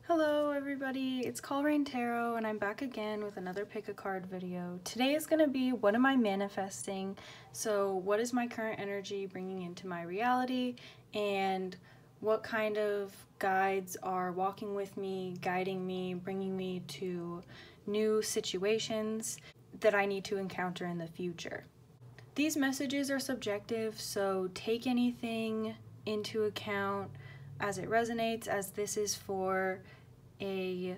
Hello everybody, it's Cahuilla Tarot and I'm back again with another pick a card video. Today is going to be what am I manifesting? So what is my current energy bringing into my reality, and what kind of guides are walking with me, guiding me, bringing me to new situations that I need to encounter in the future. These messages are subjective, so take anything into account as it resonates, as this is for a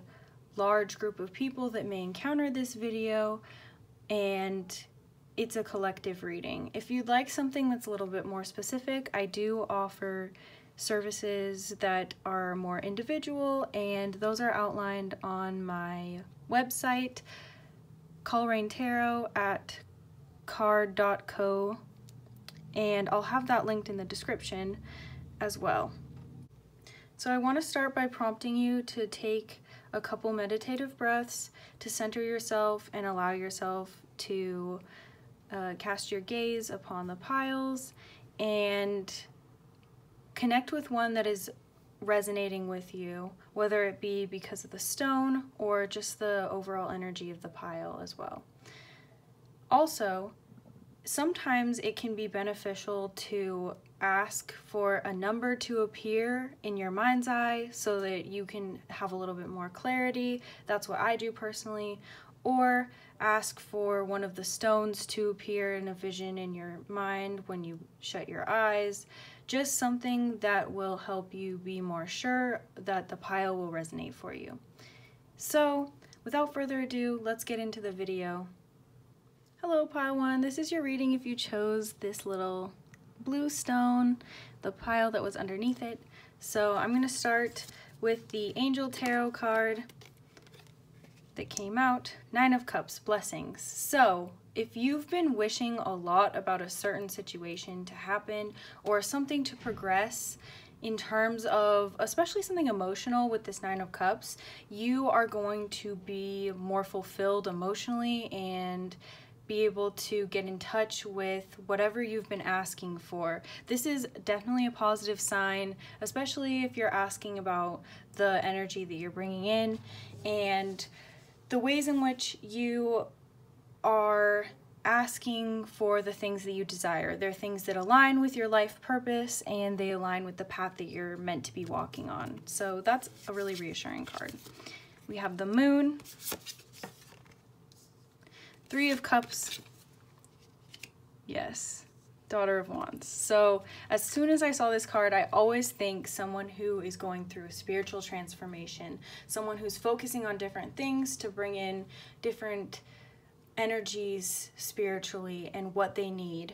large group of people that may encounter this video, and it's a collective reading. If you'd like something that's a little bit more specific, I do offer services that are more individual, and those are outlined on my website, Cahuilla Tarot at card.co, and I'll have that linked in the description as well. So I want to start by prompting you to take a couple meditative breaths to center yourself and allow yourself to cast your gaze upon the piles and connect with one that is resonating with you, whether it be because of the stone or just the overall energy of the pile as well. Also, sometimes it can be beneficial to ask for a number to appear in your mind's eye so that you can have a little bit more clarity. That's what I do personally. Or ask for one of the stones to appear in a vision in your mind when you shut your eyes. Just something that will help you be more sure that the pile will resonate for you. So, without further ado, let's get into the video. Hello Pile 1, this is your reading if you chose this little blue stone, the pile that was underneath it. So I'm going to start with the Angel Tarot card that came out, Nine of Cups, Blessings. So if you've been wishing a lot about a certain situation to happen or something to progress in terms of especially something emotional with this Nine of Cups, you are going to be more fulfilled emotionally and be able to get in touch with whatever you've been asking for. This is definitely a positive sign, especially if you're asking about the energy that you're bringing in and the ways in which you are asking for the things that you desire. They're things that align with your life purpose and they align with the path that you're meant to be walking on. So that's a really reassuring card. We have the Moon, Three of Cups, yes, Daughter of Wands. So as soon as I saw this card, I always think someone who is going through a spiritual transformation, someone who's focusing on different things to bring in different energies spiritually and what they need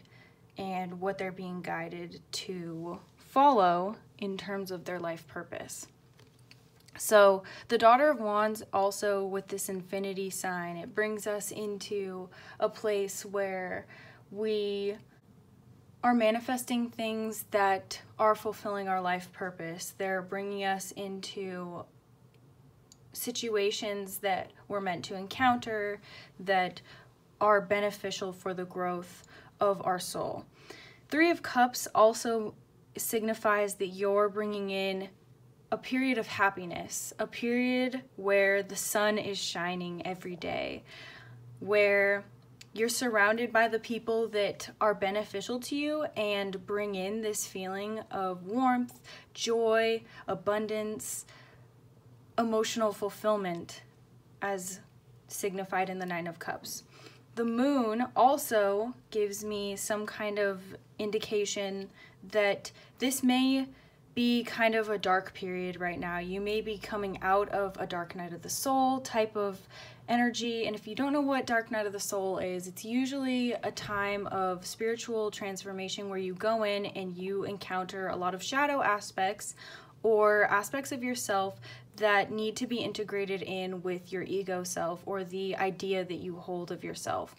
and what they're being guided to follow in terms of their life purpose. So the Daughter of Wands also with this infinity sign, it brings us into a place where we are manifesting things that are fulfilling our life purpose. They're bringing us into situations that we're meant to encounter that are beneficial for the growth of our soul. Three of Cups also signifies that you're bringing in a period of happiness, a period where the sun is shining every day, where you're surrounded by the people that are beneficial to you and bring in this feeling of warmth, joy, abundance, emotional fulfillment as signified in the Nine of Cups. The Moon also gives me some kind of indication that this may be kind of a dark period right now. You may be coming out of a dark night of the soul type of energy, and if you don't know what dark night of the soul is, it's usually a time of spiritual transformation where you go in and you encounter a lot of shadow aspects or aspects of yourself that need to be integrated in with your ego self or the idea that you hold of yourself.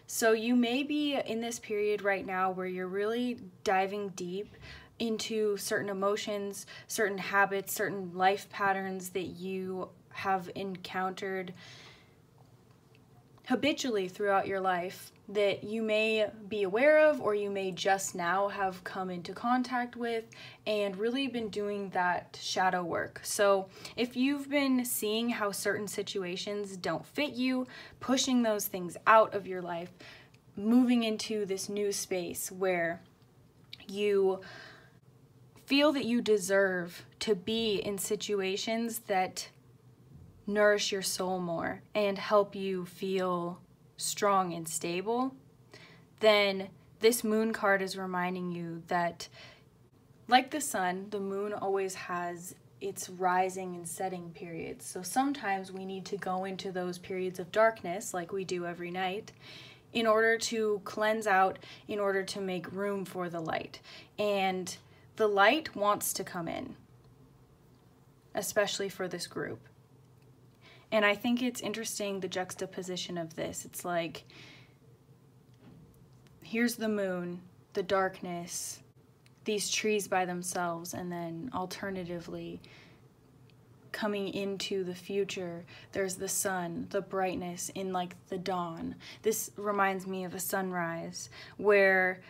So you may be in this period right now where you're really diving deep into certain emotions, certain habits, certain life patterns that you have encountered habitually throughout your life that you may be aware of, or you may just now have come into contact with and really been doing that shadow work. So if you've been seeing how certain situations don't fit you, pushing those things out of your life, moving into this new space where you feel that you deserve to be in situations that nourish your soul more and help you feel strong and stable, then this moon card is reminding you that, like the sun, the moon always has its rising and setting periods. So sometimes we need to go into those periods of darkness, like we do every night, in order to cleanse out, in order to make room for the light. And the light wants to come in, especially for this group. And I think it's interesting, the juxtaposition of this. It's like, here's the moon, the darkness, these trees by themselves, and then alternatively, coming into the future, there's the sun, the brightness in like the dawn. This reminds me of a sunrise where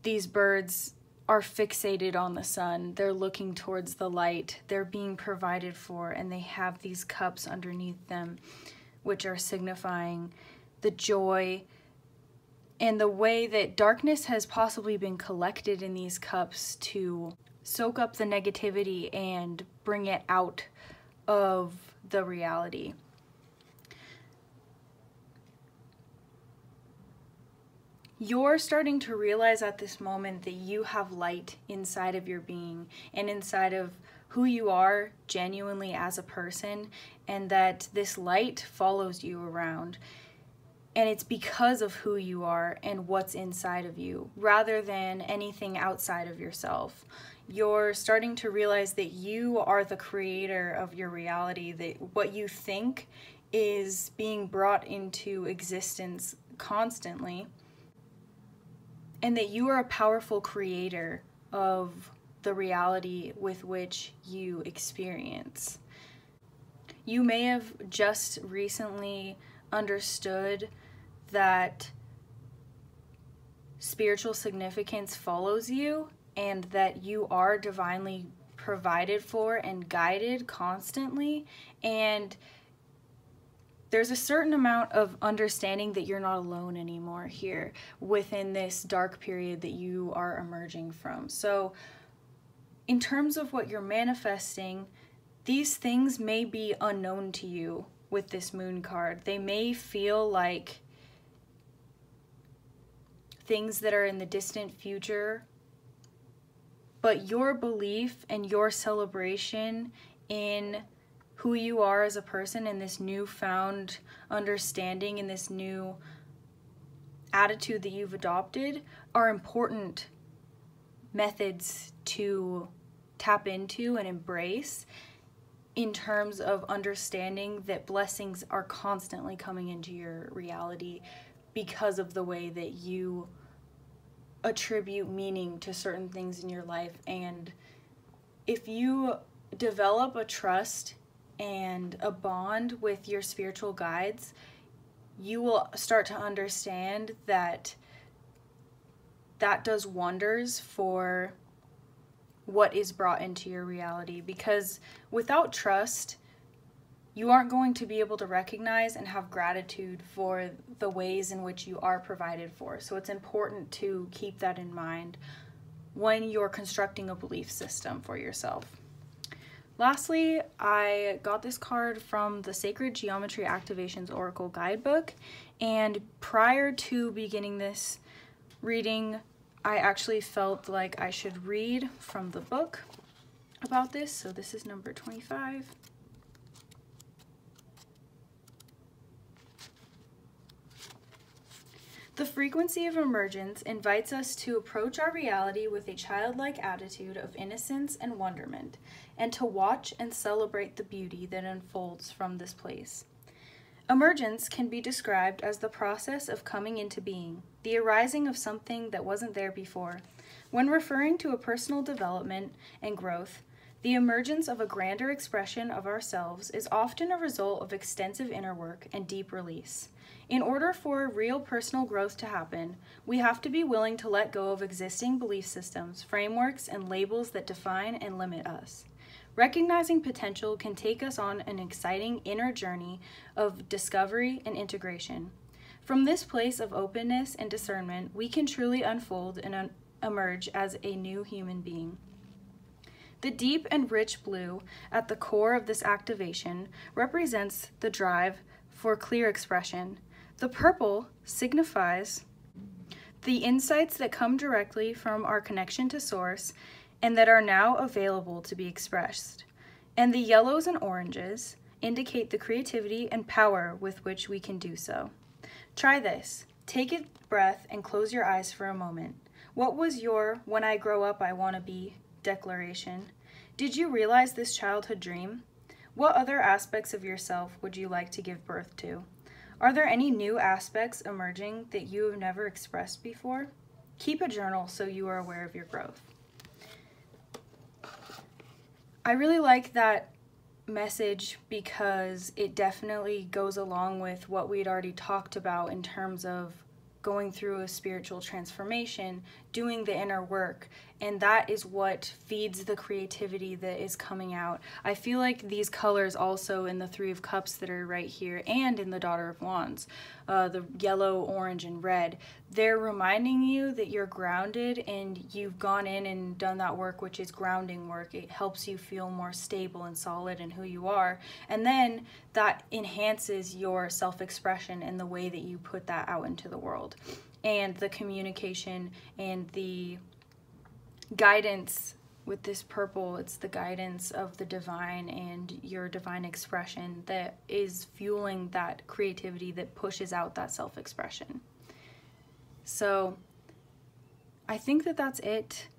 these birds are fixated on the sun. They're looking towards the light. They're being provided for, and they have these cups underneath them, which are signifying the joy and the way that darkness has possibly been collected in these cups to soak up the negativity and bring it out of the reality. You're starting to realize at this moment that you have light inside of your being and inside of who you are genuinely as a person, and that this light follows you around. And it's because of who you are and what's inside of you, rather than anything outside of yourself. You're starting to realize that you are the creator of your reality, that what you think is being brought into existence constantly, and that you are a powerful creator of the reality with which you experience. You may have just recently understood that spiritual significance follows you, and that you are divinely provided for and guided constantly, and there's a certain amount of understanding that you're not alone anymore here within this dark period that you are emerging from. So in terms of what you're manifesting, these things may be unknown to you with this moon card. They may feel like things that are in the distant future, but your belief and your celebration in who you are as a person, and this newfound understanding and this new attitude that you've adopted are important methods to tap into and embrace, in terms of understanding that blessings are constantly coming into your reality because of the way that you attribute meaning to certain things in your life. And if you develop a trust and a bond with your spiritual guides, you will start to understand that that does wonders for what is brought into your reality. Because without trust, you aren't going to be able to recognize and have gratitude for the ways in which you are provided for. So it's important to keep that in mind when you're constructing a belief system for yourself. Lastly, I got this card from the Sacred Geometry Activations Oracle Guidebook, and prior to beginning this reading, I actually felt like I should read from the book about this. So this is number 25. The frequency of emergence invites us to approach our reality with a childlike attitude of innocence and wonderment, and to watch and celebrate the beauty that unfolds from this place. Emergence can be described as the process of coming into being, the arising of something that wasn't there before. When referring to a personal development and growth, The emergence of a grander expression of ourselves is often a result of extensive inner work and deep release. In order for real personal growth to happen, we have to be willing to let go of existing belief systems, frameworks, and labels that define and limit us. Recognizing potential can take us on an exciting inner journey of discovery and integration. From this place of openness and discernment, we can truly unfold and emerge as a new human being. The deep and rich blue at the core of this activation represents the drive for clear expression. The purple signifies the insights that come directly from our connection to Source and that are now available to be expressed. And the yellows and oranges indicate the creativity and power with which we can do so. Try this. Take a breath and close your eyes for a moment. What was your "when I grow up I want to be" declaration? Did you realize this childhood dream? What other aspects of yourself would you like to give birth to? Are there any new aspects emerging that you have never expressed before? Keep a journal so you are aware of your growth. I really like that message because it definitely goes along with what we'd already talked about in terms of going through a spiritual transformation, doing the inner work, and that is what feeds the creativity that is coming out. I feel like these colors also in the Three of Cups that are right here and in the Daughter of Wands, the yellow, orange, and red, they're reminding you that you're grounded and you've gone in and done that work, which is grounding work. It helps you feel more stable and solid in who you are, and then that enhances your self-expression and the way that you put that out into the world. And the communication and the guidance with this purple, it's the guidance of the divine and your divine expression that is fueling that creativity that pushes out that self-expression. So I think that that's it.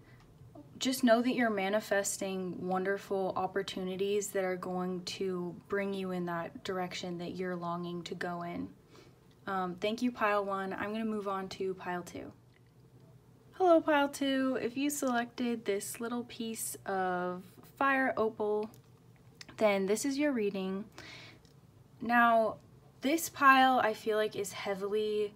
Just know that you're manifesting wonderful opportunities that are going to bring you in that direction that you're longing to go in. Thank you, Pile 1. I'm going to move on to Pile 2. Hello, Pile 2. If you selected this little piece of fire opal, then this is your reading. Now, this pile I feel like is heavily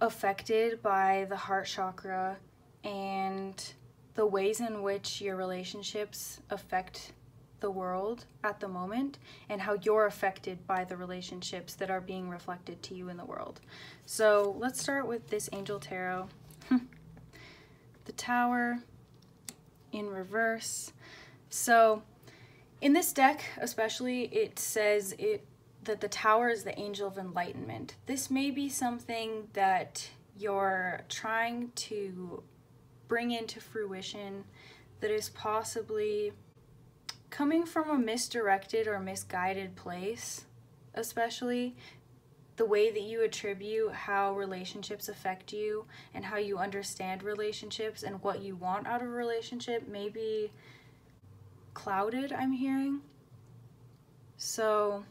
affected by the heart chakra and the ways in which your relationships affect the world at the moment and how you're affected by the relationships that are being reflected to you in the world. So let's start with this Angel Tarot. The Tower in reverse. So in this deck especially, it says that the Tower is the angel of enlightenment. This may be something that you're trying to bring into fruition that is possibly coming from a misdirected or misguided place, especially the way that you attribute how relationships affect you and how you understand relationships and what you want out of a relationship may be clouded, I'm hearing. So,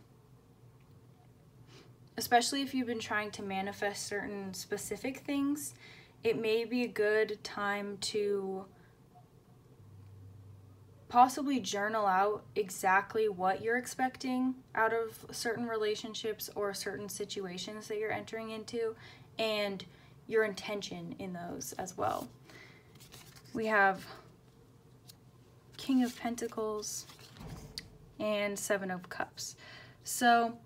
especially if you've been trying to manifest certain specific things, it may be a good time to possibly journal out exactly what you're expecting out of certain relationships or certain situations that you're entering into and your intention in those as well. We have King of Pentacles and Seven of Cups. So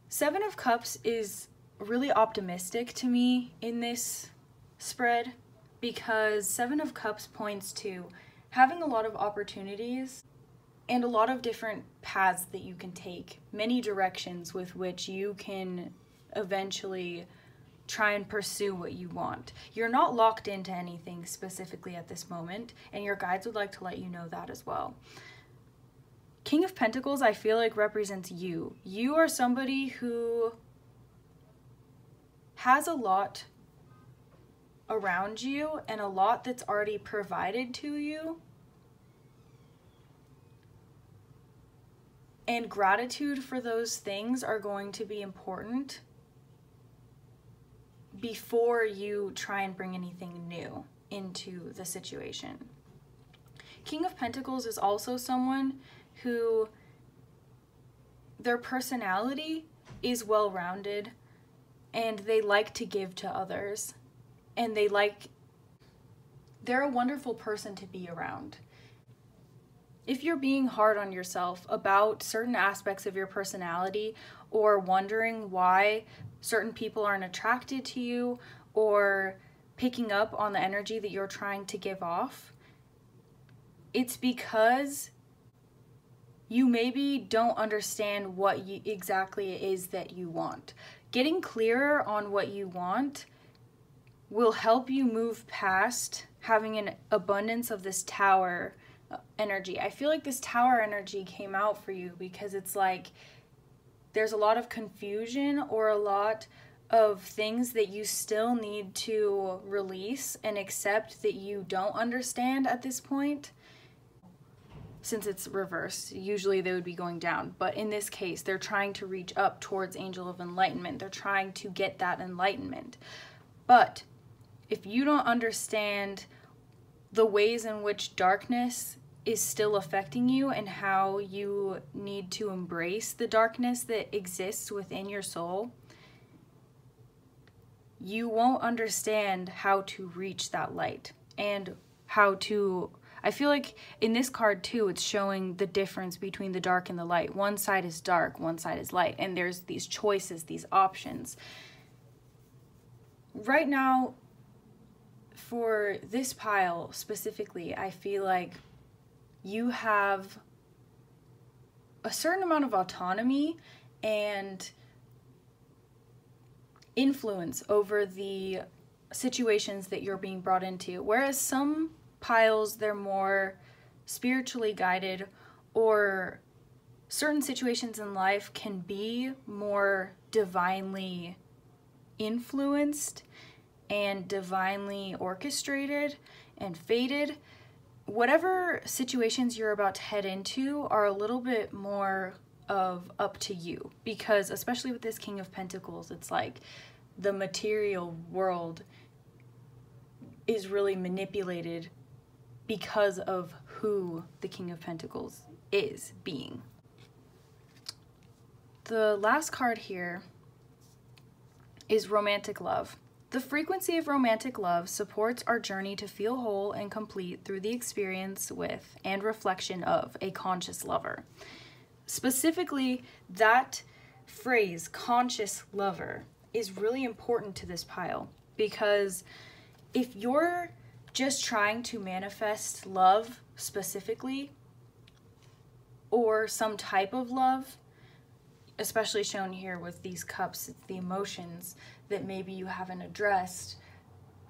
Seven of Cups is really optimistic to me in this spread because Seven of Cups points to having a lot of opportunities and a lot of different paths that you can take, many directions with which you can eventually try and pursue what you want. You're not locked into anything specifically at this moment, and your guides would like to let you know that as well. King of Pentacles, I feel like, represents you. You are somebody who has a lot around you and a lot that's already provided to you, and gratitude for those things are going to be important before you try and bring anything new into the situation. King of Pentacles is also someone who their personality is well-rounded and they like to give to others, and they're a wonderful person to be around. If you're being hard on yourself about certain aspects of your personality, or wondering why certain people aren't attracted to you, or picking up on the energy that you're trying to give off, it's because you maybe don't understand what exactly it is that you want. Getting clearer on what you want will help you move past having an abundance of this tower energy. I feel like this tower energy came out for you because it's like there's a lot of confusion or a lot of things that you still need to release and accept that you don't understand at this point. Since it's reversed, usually they would be going down, but in this case they're trying to reach up towards Angel of Enlightenment. They're trying to get that enlightenment. But if you don't understand the ways in which darkness is still affecting you and how you need to embrace the darkness that exists within your soul, you won't understand how to reach that light and how to... I feel like in this card too, it's showing the difference between the dark and the light. One side is dark, one side is light, and there's these choices, these options. Right now, for this pile specifically, I feel like you have a certain amount of autonomy and influence over the situations that you're being brought into, whereas some piles, they're more spiritually guided, or certain situations in life can be more divinely influenced and divinely orchestrated and fated. Whatever situations you're about to head into are a little bit more of up to you, because especially with this King of Pentacles, it's like the material world is really manipulated because of who the King of Pentacles is being. The last card here is romantic love. The frequency of romantic love supports our journey to feel whole and complete through the experience with and reflection of a conscious lover. Specifically, that phrase, conscious lover, is really important to this pile, because if you're just trying to manifest love specifically, or some type of love, especially shown here with these cups, it's the emotions that maybe you haven't addressed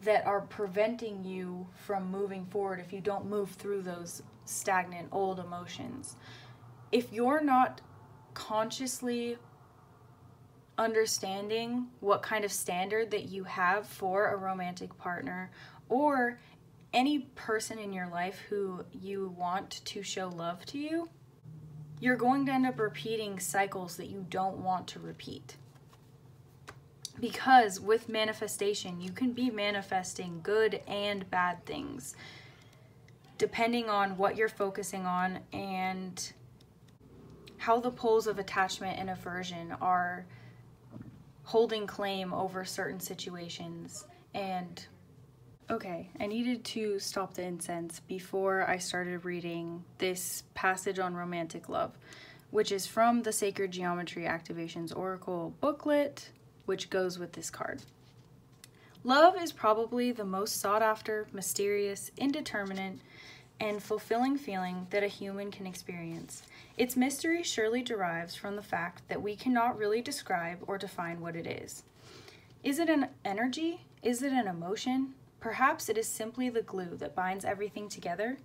that are preventing you from moving forward if you don't move through those stagnant old emotions. If you're not consciously understanding what kind of standard that you have for a romantic partner, or any person in your life who you want to show love to you, you're going to end up repeating cycles that you don't want to repeat. Because with manifestation, you can be manifesting good and bad things, depending on what you're focusing on and how the poles of attachment and aversion are holding claim over certain situations. And okay, I needed to stop the incense before I started reading this passage on romantic love, which is from the Sacred Geometry Activations Oracle booklet, which goes with this card. Love is probably the most sought after, mysterious, indeterminate, and fulfilling feeling that a human can experience. Its mystery surely derives from the fact that we cannot really describe or define what it is. Is it an energy? Is it an emotion? Perhaps it is simply the glue that binds everything together.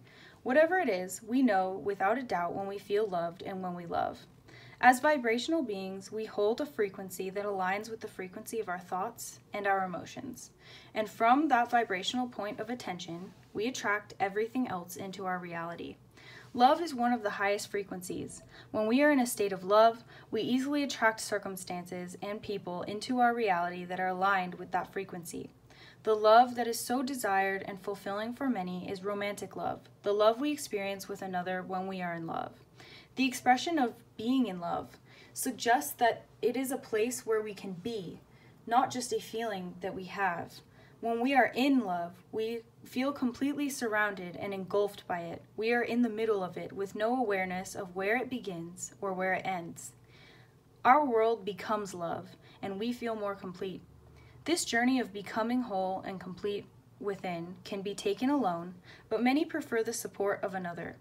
Whatever it is, we know without a doubt when we feel loved and when we love. As vibrational beings, we hold a frequency that aligns with the frequency of our thoughts and our emotions. And from that vibrational point of attention, we attract everything else into our reality. Love is one of the highest frequencies. When we are in a state of love, we easily attract circumstances and people into our reality that are aligned with that frequency. The love that is so desired and fulfilling for many is romantic love, the love we experience with another when we are in love. The expression of being in love suggests that it is a place where we can be, not just a feeling that we have. When we are in love, we feel completely surrounded and engulfed by it. We are in the middle of it with no awareness of where it begins or where it ends. Our world becomes love, and we feel more complete. This journey of becoming whole and complete within can be taken alone, but many prefer the support of another.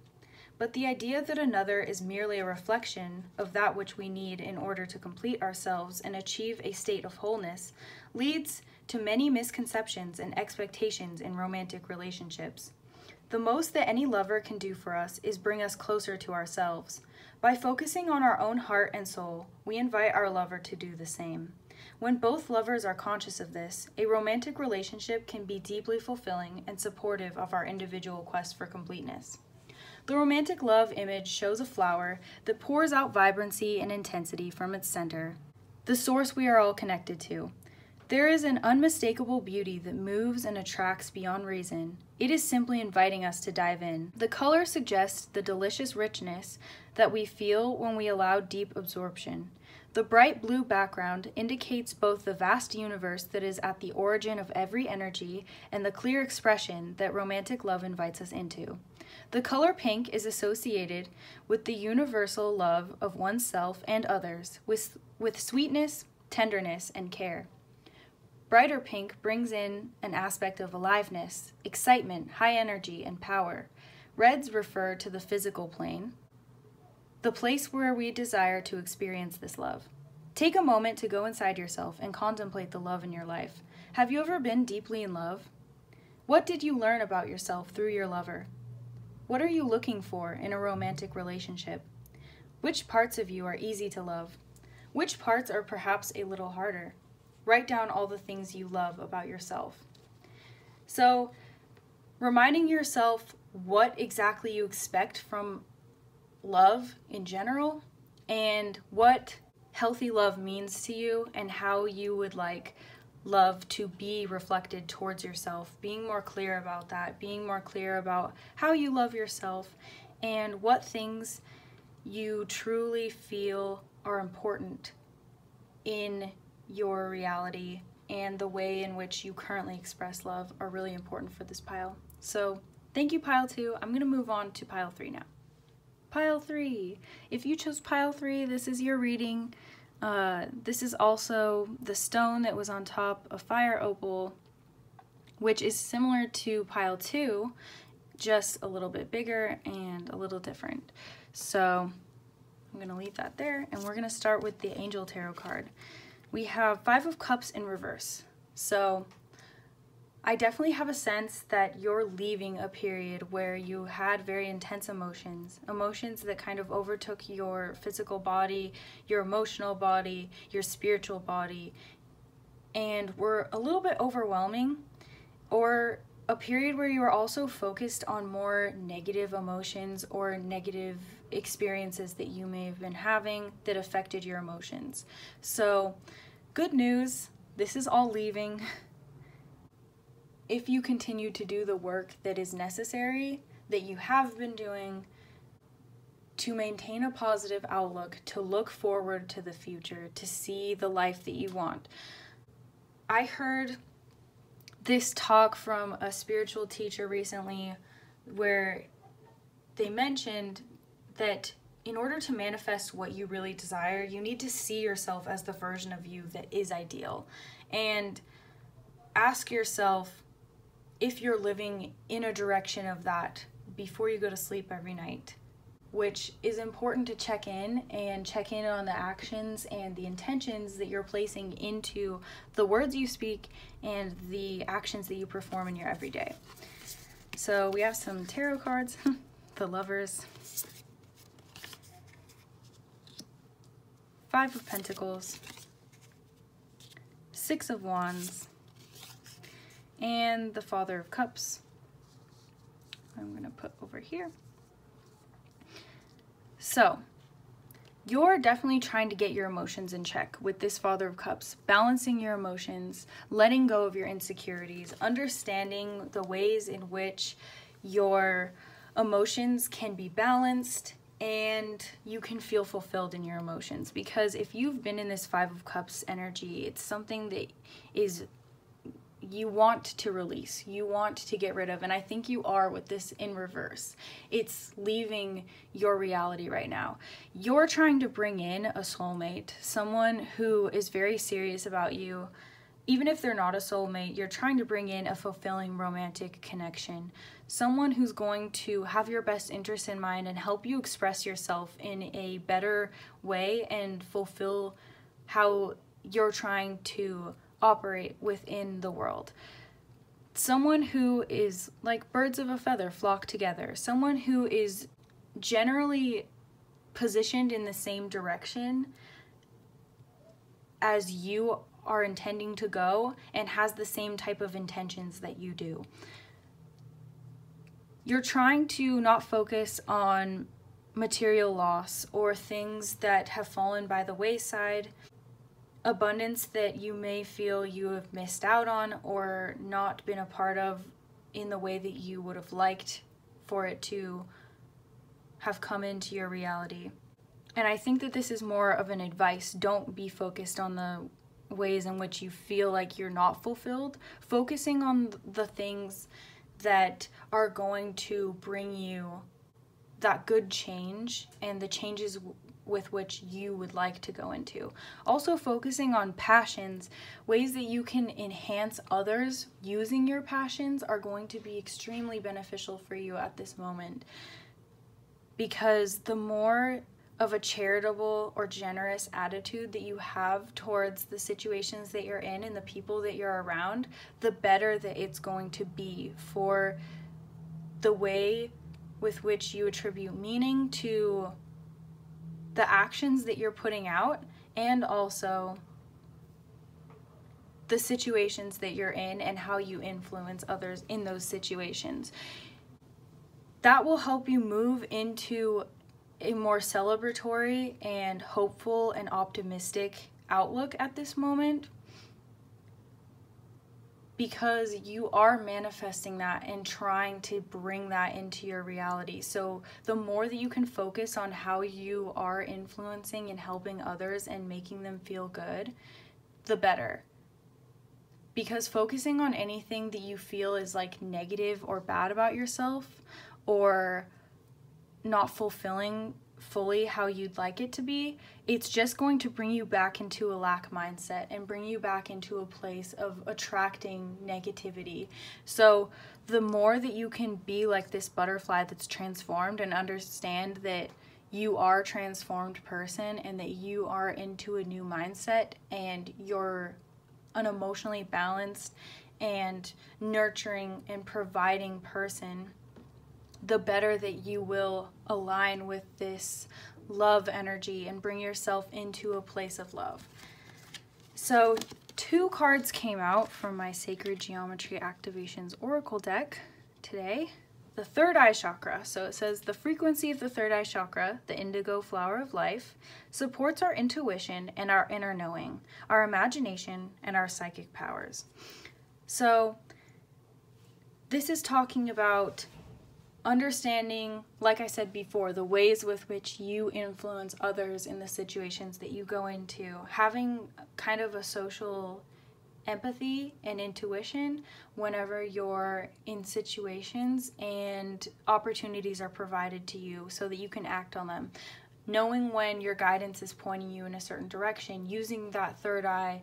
But the idea that another is merely a reflection of that which we need in order to complete ourselves and achieve a state of wholeness leads to many misconceptions and expectations in romantic relationships. The most that any lover can do for us is bring us closer to ourselves. By focusing on our own heart and soul, we invite our lover to do the same. When both lovers are conscious of this, a romantic relationship can be deeply fulfilling and supportive of our individual quest for completeness. The romantic love image shows a flower that pours out vibrancy and intensity from its center, the source we are all connected to. There is an unmistakable beauty that moves and attracts beyond reason. It is simply inviting us to dive in. The color suggests the delicious richness that we feel when we allow deep absorption. The bright blue background indicates both the vast universe that is at the origin of every energy and the clear expression that romantic love invites us into. The color pink is associated with the universal love of oneself and others, with sweetness, tenderness, and care. Brighter pink brings in an aspect of aliveness, excitement, high energy, and power. Reds refer to the physical plane, the place where we desire to experience this love. Take a moment to go inside yourself and contemplate the love in your life. Have you ever been deeply in love? What did you learn about yourself through your lover? What are you looking for in a romantic relationship? Which parts of you are easy to love? Which parts are perhaps a little harder? Write down all the things you love about yourself. So, reminding yourself what exactly you expect from love in general and what healthy love means to you and how you would like love to be reflected towards yourself, being more clear about that, being more clear about how you love yourself and what things you truly feel are important in your reality and the way in which you currently express love are really important for this pile. So thank you, pile 2. I'm going to move on to pile 3 now. Pile 3. If you chose pile 3, this is your reading. This is also the stone that was on top of fire opal, which is similar to pile 2, just a little bit bigger and a little different. So I'm going to leave that there, and we're going to start with the Angel Tarot card. We have 5 of Cups in reverse. So I definitely have a sense that you're leaving a period where you had very intense emotions that kind of overtook your physical body, your emotional body, your spiritual body, and were a little bit overwhelming, or a period where you were also focused on more negative emotions or negative experiences that you may have been having that affected your emotions. So, good news, this is all leaving. If you continue to do the work that is necessary, that you have been doing, to maintain a positive outlook, to look forward to the future, to see the life that you want. I heard this talk from a spiritual teacher recently where they mentioned that in order to manifest what you really desire, you need to see yourself as the version of you that is ideal. And ask yourself if you're living in a direction of that before you go to sleep every night, which is important to check in on the actions and the intentions that you're placing into the words you speak and the actions that you perform in your everyday. So we have some tarot cards, the Lovers, 5 of Pentacles, 6 of Wands, and the Father of Cups. I'm going to put over here. So, you're definitely trying to get your emotions in check with this Father of Cups, balancing your emotions, letting go of your insecurities, understanding the ways in which your emotions can be balanced and you can feel fulfilled in your emotions. Because if you've been in this Five of Cups energy, it's something that is you want to release, you want to get rid of, and I think you are with this in reverse. It's leaving your reality right now. You're trying to bring in a soulmate, someone who is very serious about you. Even if they're not a soulmate, you're trying to bring in a fulfilling romantic connection, someone who's going to have your best interests in mind and help you express yourself in a better way and fulfill how you're trying to operate within the world. Someone who is like birds of a feather flock together, someone who is generally positioned in the same direction as you are intending to go and has the same type of intentions that you do. You're trying to not focus on material loss or things that have fallen by the wayside, abundance that you may feel you have missed out on or not been a part of in the way that you would have liked for it to have come into your reality. And I think that this is more of an advice. Don't be focused on the ways in which you feel like you're not fulfilled. Focusing on the things that are going to bring you that good change and the changes with which you would like to go into. Also focusing on passions, ways that you can enhance others using your passions are going to be extremely beneficial for you at this moment. Because the more of a charitable or generous attitude that you have towards the situations that you're in and the people that you're around, the better that it's going to be for the way with which you attribute meaning to the actions that you're putting out, and also the situations that you're in and how you influence others in those situations. That will help you move into a more celebratory and hopeful and optimistic outlook at this moment, because you are manifesting that and trying to bring that into your reality. So the more that you can focus on how you are influencing and helping others and making them feel good, the better. Because focusing on anything that you feel is like negative or bad about yourself or not fulfilling fully how you'd like it to be, it's just going to bring you back into a lack mindset and bring you back into a place of attracting negativity. So the more that you can be like this butterfly that's transformed and understand that you are a transformed person and that you are into a new mindset and you're an emotionally balanced and nurturing and providing person, the better that you will align with this love energy and bring yourself into a place of love. So 2 cards came out from my Sacred Geometry Activations Oracle deck today. The third eye chakra. So it says the frequency of the third eye chakra, the indigo flower of life, supports our intuition and our inner knowing, our imagination and our psychic powers. So this is talking about understanding, like I said before, the ways with which you influence others in the situations that you go into, having kind of a social empathy and intuition whenever you're in situations and opportunities are provided to you so that you can act on them. Knowing when your guidance is pointing you in a certain direction, using that third eye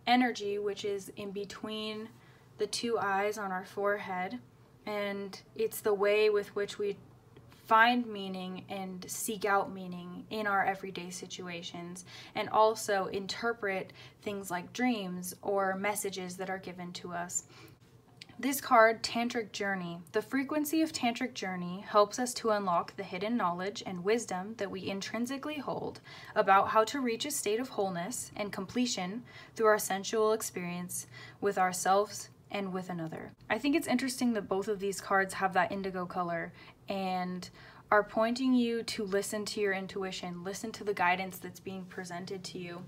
energy, which is in between the 2 eyes on our forehead. And it's the way with which we find meaning and seek out meaning in our everyday situations, and also interpret things like dreams or messages that are given to us. This card, Tantric Journey. The frequency of Tantric Journey helps us to unlock the hidden knowledge and wisdom that we intrinsically hold about how to reach a state of wholeness and completion through our sensual experience with ourselves and with another. I think it's interesting that both of these cards have that indigo color and are pointing you to listen to your intuition, listen to the guidance that's being presented to you.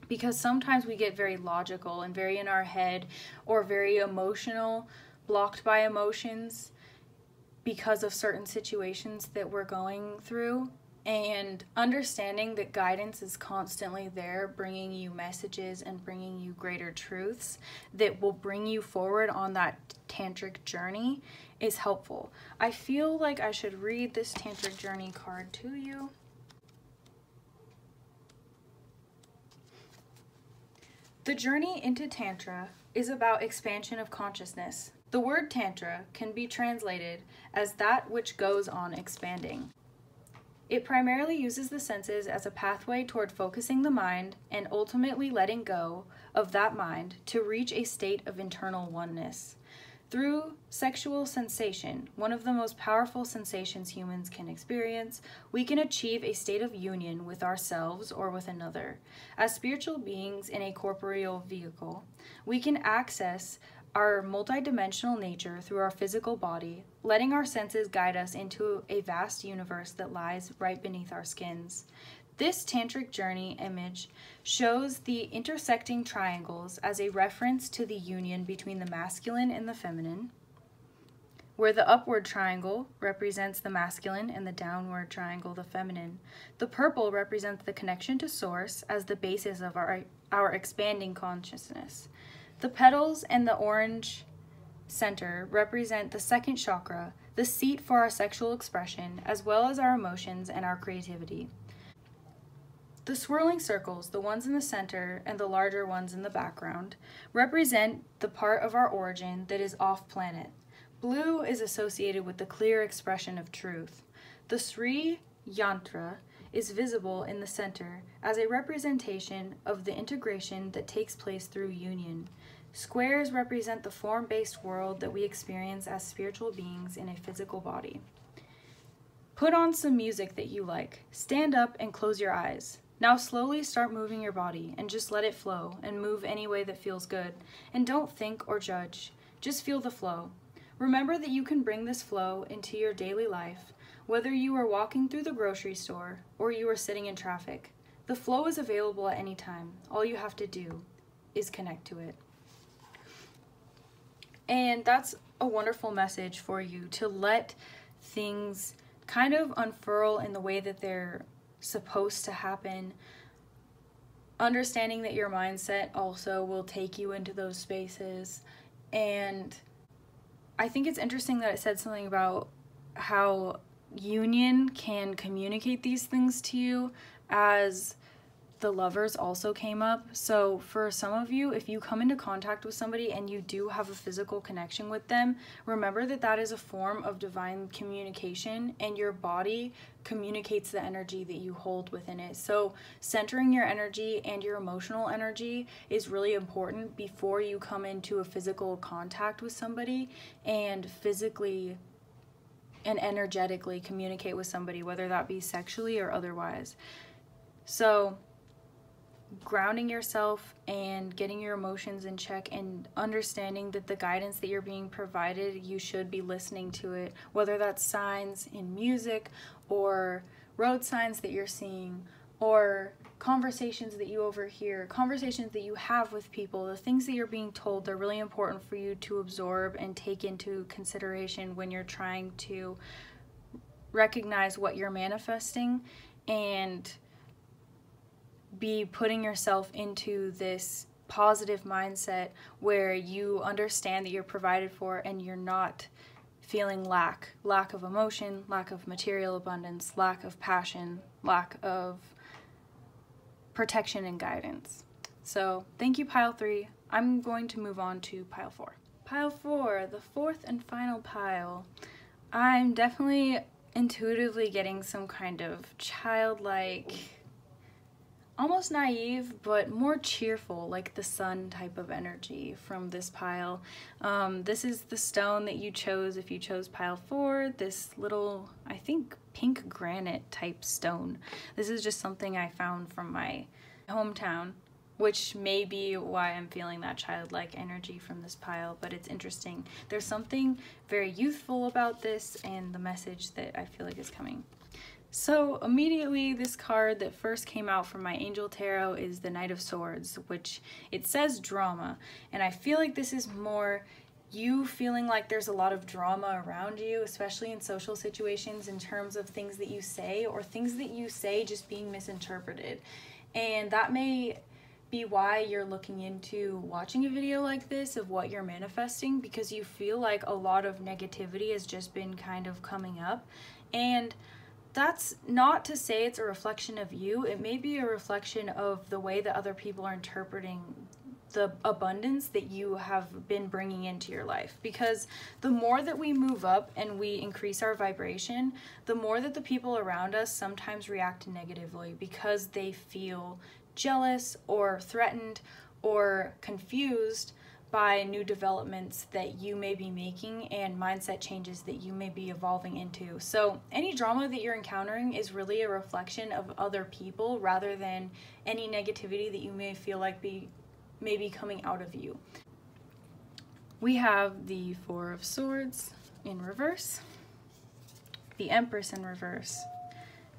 Because sometimes we get very logical and very in our head, or very emotional, blocked by emotions because of certain situations that we're going through. And understanding that guidance is constantly there, bringing you messages and bringing you greater truths that will bring you forward on that tantric journey is helpful. I feel like I should read this tantric journey card to you. The journey into Tantra is about expansion of consciousness. The word Tantra can be translated as that which goes on expanding. It primarily uses the senses as a pathway toward focusing the mind and ultimately letting go of that mind to reach a state of internal oneness. Through sexual sensation, one of the most powerful sensations humans can experience, we can achieve a state of union with ourselves or with another. As spiritual beings in a corporeal vehicle, we can access our multidimensional nature through our physical body, letting our senses guide us into a vast universe that lies right beneath our skins. This tantric journey image shows the intersecting triangles as a reference to the union between the masculine and the feminine, where the upward triangle represents the masculine and the downward triangle the feminine. The purple represents the connection to source as the basis of our expanding consciousness. The petals and the orange center represent the second chakra, the seat for our sexual expression, as well as our emotions and our creativity. The swirling circles, the ones in the center and the larger ones in the background, represent the part of our origin that is off-planet. Blue is associated with the clear expression of truth. The Sri Yantra is visible in the center as a representation of the integration that takes place through union. Squares represent the form-based world that we experience as spiritual beings in a physical body. Put on some music that you like. Stand up and close your eyes. Now slowly start moving your body and just let it flow and move any way that feels good. And don't think or judge. Just feel the flow. Remember that you can bring this flow into your daily life, whether you are walking through the grocery store or you are sitting in traffic. The flow is available at any time. All you have to do is connect to it. And that's a wonderful message for you, to let things kind of unfurl in the way that they're supposed to happen. Understanding that your mindset also will take you into those spaces. And I think it's interesting that it said something about how union can communicate these things to you, as the lovers also came up. So for some of you, if you come into contact with somebody and you do have a physical connection with them, remember that that is a form of divine communication, and your body communicates the energy that you hold within it. So centering your energy and your emotional energy is really important before you come into a physical contact with somebody and physically and energetically communicate with somebody, whether that be sexually or otherwise. So grounding yourself and getting your emotions in check and understanding that the guidance that you're being provided, you should be listening to it, whether that's signs in music or road signs that you're seeing or conversations that you overhear, conversations that you have with people. The things that you're being told, they're really important for you to absorb and take into consideration when you're trying to recognize what you're manifesting and be putting yourself into this positive mindset where you understand that you're provided for and you're not feeling lack of emotion, lack of material abundance, lack of passion, lack of protection and guidance. So thank you, pile 3. I'm going to move on to pile 4. Pile 4, the fourth and final pile. I'm definitely intuitively getting some kind of childlike, almost naive, but more cheerful, like the sun type of energy from this pile. This is the stone that you chose if you chose pile 4, this little, I think, pink granite type stone. This is just something I found from my hometown which may be why I'm feeling that childlike energy from this pile, but it's interesting. There's something very youthful about this and the message that I feel like is coming. So immediately this card that first came out from my Angel Tarot is the Knight of Swords, which it says drama, and I feel like this is more you feeling like there's a lot of drama around you, especially in social situations, in terms of things that you say or things that you say just being misinterpreted. And that may be why you're looking into watching a video like this of what you're manifesting, because you feel like a lot of negativity has just been kind of coming up. And that's not to say it's a reflection of you. It may be a reflection of the way that other people are interpreting the abundance that you have been bringing into your life. Because the more that we move up and we increase our vibration, the more that the people around us sometimes react negatively because they feel jealous or threatened or confused by new developments that you may be making and mindset changes that you may be evolving into. So any drama that you're encountering is really a reflection of other people rather than any negativity that you may feel like may be coming out of you. We have the Four of Swords in reverse, the Empress in reverse,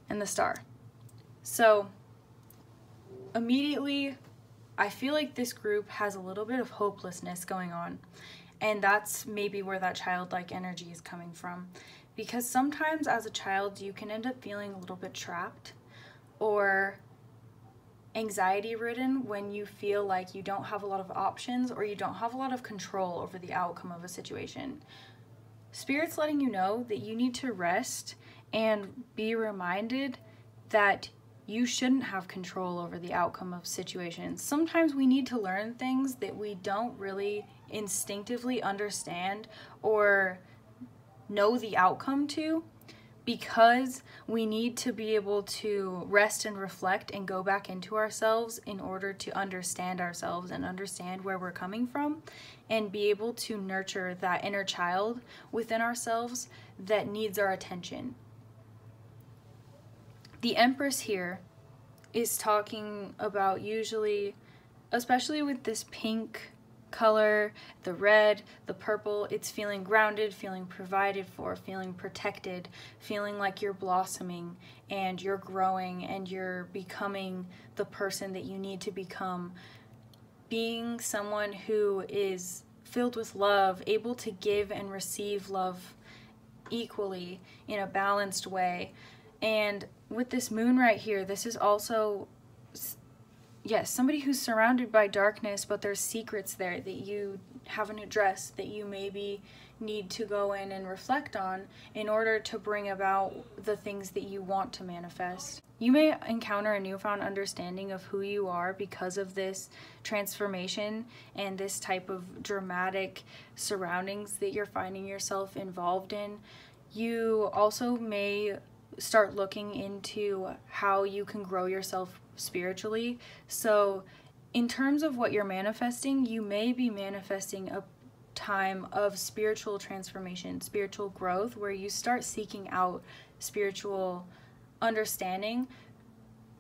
and the Star. So immediately I feel like this group has a little bit of hopelessness going on, and that's maybe where that childlike energy is coming from, because sometimes as a child you can end up feeling a little bit trapped or anxiety ridden when you feel like you don't have a lot of options or you don't have a lot of control over the outcome of a situation. Spirit's letting you know that you need to rest and be reminded that you shouldn't have control over the outcome of situations. Sometimes we need to learn things that we don't really instinctively understand or know the outcome to, because we need to be able to rest and reflect and go back into ourselves in order to understand ourselves and understand where we're coming from and be able to nurture that inner child within ourselves that needs our attention. The Empress here is talking about, usually, especially with this pink color, the red, the purple, it's feeling grounded, feeling provided for, feeling protected, feeling like you're blossoming and you're growing and you're becoming the person that you need to become. Being someone who is filled with love, able to give and receive love equally in a balanced way. And with this moon right here, this is also, yes, somebody who's surrounded by darkness, but there's secrets there that you haven't addressed that you maybe need to go in and reflect on in order to bring about the things that you want to manifest. You may encounter a newfound understanding of who you are because of this transformation and this type of dramatic surroundings that you're finding yourself involved in. You also may start looking into how you can grow yourself spiritually. So in terms of what you're manifesting, you may be manifesting a time of spiritual transformation, spiritual growth, where you start seeking out spiritual understanding,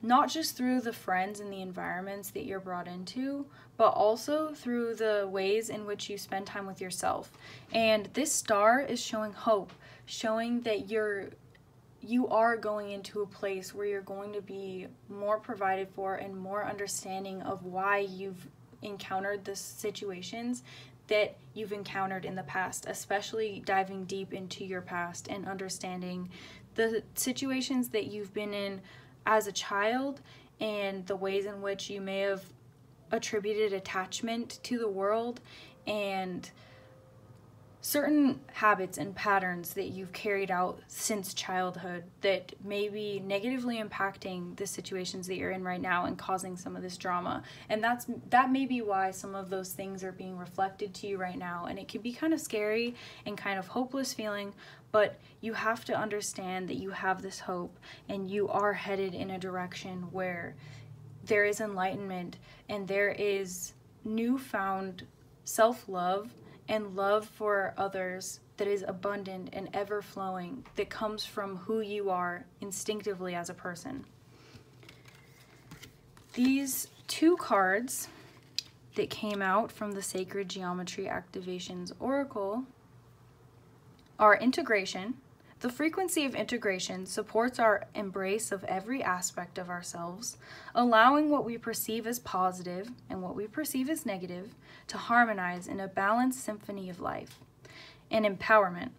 not just through the friends and the environments that you're brought into, but also through the ways in which you spend time with yourself. And this star is showing hope, showing that you are going into a place where you're going to be more provided for and more understanding of why you've encountered the situations that you've encountered in the past, especially diving deep into your past and understanding the situations that you've been in as a child and the ways in which you may have attributed attachment to the world and certain habits and patterns that you've carried out since childhood that may be negatively impacting the situations that you're in right now and causing some of this drama. And that may be why some of those things are being reflected to you right now. And it can be kind of scary and kind of hopeless feeling, but you have to understand that you have this hope and you are headed in a direction where there is enlightenment and there is newfound self-love and love for others that is abundant and ever-flowing, that comes from who you are instinctively as a person. These two cards that came out from the Sacred Geometry Activations Oracle are integration. The frequency of integration supports our embrace of every aspect of ourselves, allowing what we perceive as positive and what we perceive as negative to harmonize in a balanced symphony of life. And empowerment.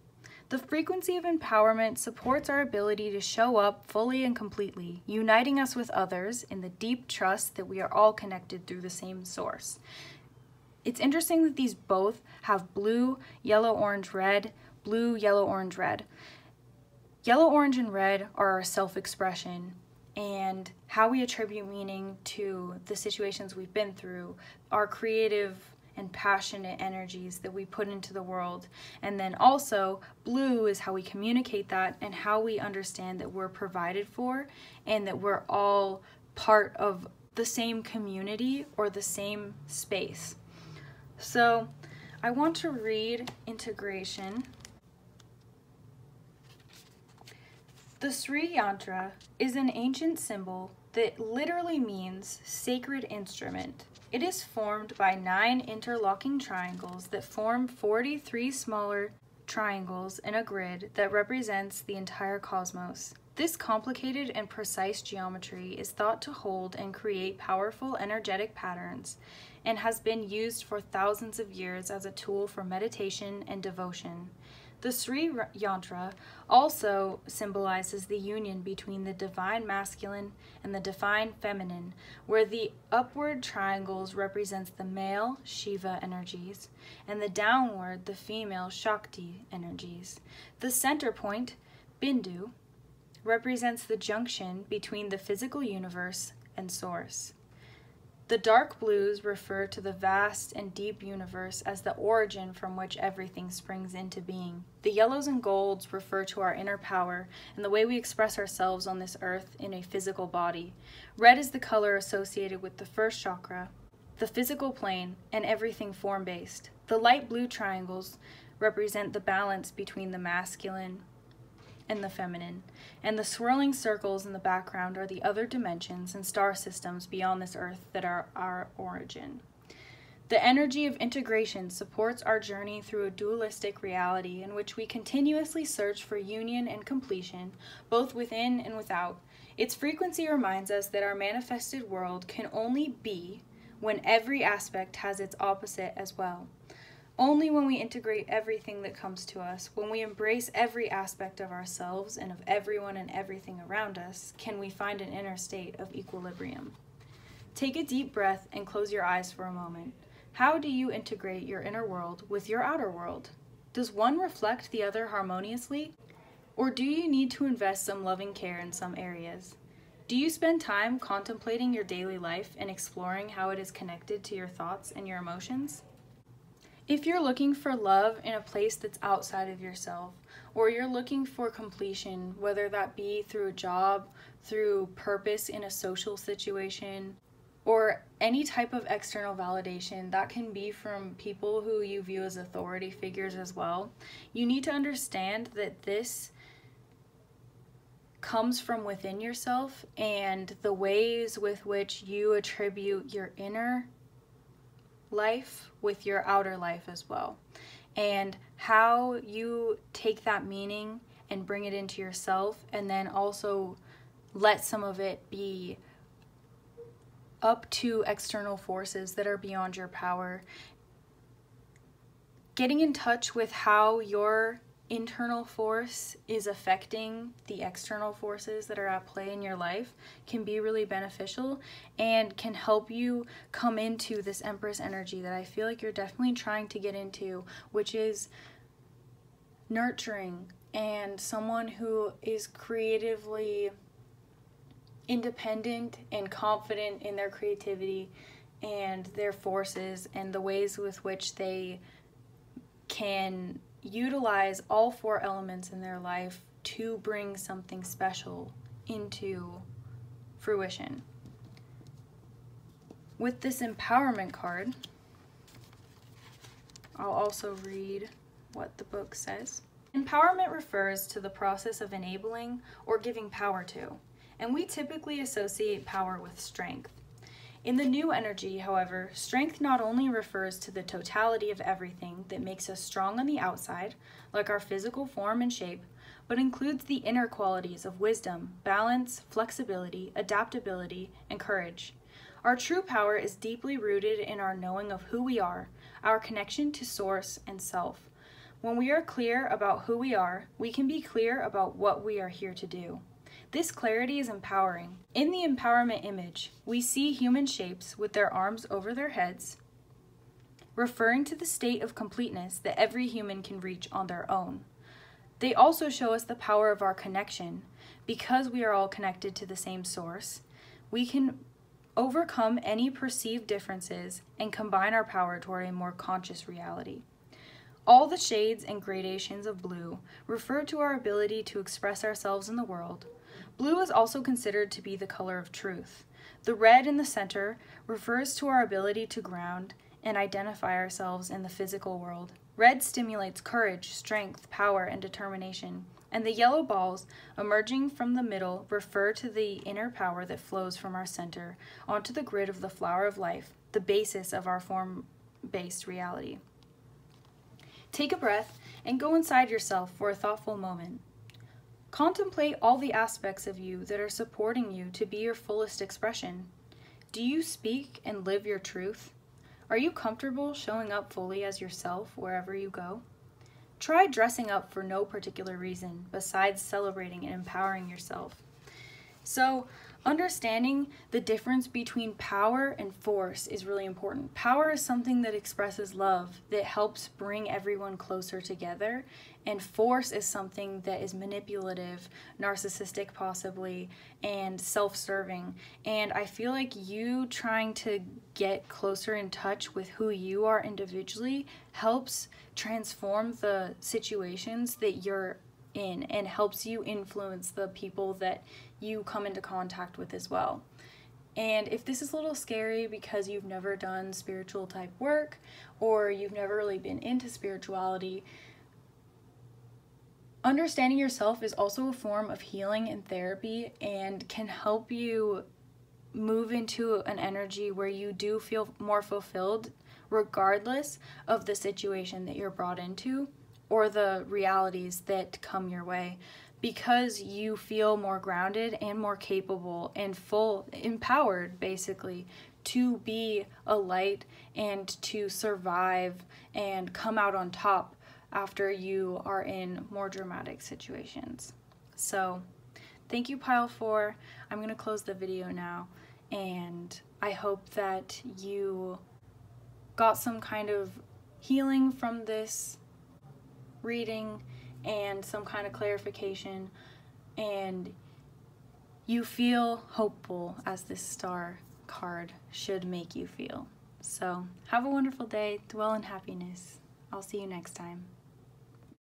The frequency of empowerment supports our ability to show up fully and completely, uniting us with others in the deep trust that we are all connected through the same source. It's interesting that these both have blue, yellow, orange, red, blue, yellow, orange, red. Yellow, orange, and red are our self-expression and how we attribute meaning to the situations we've been through, our creative and passionate energies that we put into the world. And then also, blue is how we communicate that and how we understand that we're provided for and that we're all part of the same community or the same space. So I want to read integration. The Sri Yantra is an ancient symbol that literally means sacred instrument. It is formed by 9 interlocking triangles that form 43 smaller triangles in a grid that represents the entire cosmos. This complicated and precise geometry is thought to hold and create powerful energetic patterns and has been used for thousands of years as a tool for meditation and devotion. The Sri Yantra also symbolizes the union between the divine masculine and the divine feminine, where the upward triangles represents the male Shiva energies and the downward the female Shakti energies. The center point, Bindu, represents the junction between the physical universe and source. The dark blues refer to the vast and deep universe as the origin from which everything springs into being. The yellows and golds refer to our inner power and the way we express ourselves on this earth in a physical body. Red is the color associated with the first chakra, the physical plane, and everything form-based. The light blue triangles represent the balance between the masculine and the feminine, and the swirling circles in the background are the other dimensions and star systems beyond this earth that are our origin. The energy of integration supports our journey through a dualistic reality in which we continuously search for union and completion, both within and without. Its frequency reminds us that our manifested world can only be when every aspect has its opposite as well. Only when we integrate everything that comes to us, when we embrace every aspect of ourselves and of everyone and everything around us, can we find an inner state of equilibrium. Take a deep breath and close your eyes for a moment. How do you integrate your inner world with your outer world? Does one reflect the other harmoniously? Or do you need to invest some loving care in some areas? Do you spend time contemplating your daily life and exploring how it is connected to your thoughts and your emotions? If you're looking for love in a place that's outside of yourself, or you're looking for completion, whether that be through a job, through purpose in a social situation, or any type of external validation, that can be from people who you view as authority figures as well, you need to understand that this comes from within yourself and the ways with which you attribute your inner life with your outer life as well, and how you take that meaning and bring it into yourself, and then also let some of it be up to external forces that are beyond your power. Getting in touch with how your internal force is affecting the external forces that are at play in your life can be really beneficial and can help you come into this Empress energy that I feel like you're definitely trying to get into, which is nurturing and someone who is creatively independent and confident in their creativity and their forces and the ways with which they can utilize all 4 elements in their life to bring something special into fruition. With this empowerment card, I'll also read what the book says. Empowerment refers to the process of enabling or giving power to, and we typically associate power with strength. In the new energy, however, strength not only refers to the totality of everything that makes us strong on the outside, like our physical form and shape, but includes the inner qualities of wisdom, balance, flexibility, adaptability, and courage. Our true power is deeply rooted in our knowing of who we are, our connection to Source and Self. When we are clear about who we are, we can be clear about what we are here to do. This clarity is empowering. In the empowerment image, we see human shapes with their arms over their heads, referring to the state of completeness that every human can reach on their own. They also show us the power of our connection. Because we are all connected to the same source, we can overcome any perceived differences and combine our power toward a more conscious reality. All the shades and gradations of blue refer to our ability to express ourselves in the world. Blue is also considered to be the color of truth. The red in the center refers to our ability to ground and identify ourselves in the physical world. Red stimulates courage, strength, power, and determination. And the yellow balls emerging from the middle refer to the inner power that flows from our center onto the grid of the flower of life, the basis of our form-based reality. Take a breath and go inside yourself for a thoughtful moment. Contemplate all the aspects of you that are supporting you to be your fullest expression. Do you speak and live your truth? Are you comfortable showing up fully as yourself wherever you go? Try dressing up for no particular reason besides celebrating and empowering yourself. So, understanding the difference between power and force is really important. Power is something that expresses love, that helps bring everyone closer together, and force is something that is manipulative, narcissistic possibly, and self-serving. And I feel like you trying to get closer in touch with who you are individually helps transform the situations that you're in and helps you influence the people that you come into contact with as well. And if this is a little scary because you've never done spiritual type work or you've never really been into spirituality, understanding yourself is also a form of healing and therapy and can help you move into an energy where you do feel more fulfilled regardless of the situation that you're brought into or the realities that come your way, because you feel more grounded and more capable and empowered basically to be a light and to survive and come out on top after you are in more dramatic situations. So thank you, Pile 4. I'm going to close the video now, and I hope that you got some kind of healing from this reading and some kind of clarification, and you feel hopeful as this star card should make you feel. So have a wonderful day, dwell in happiness. I'll see you next time.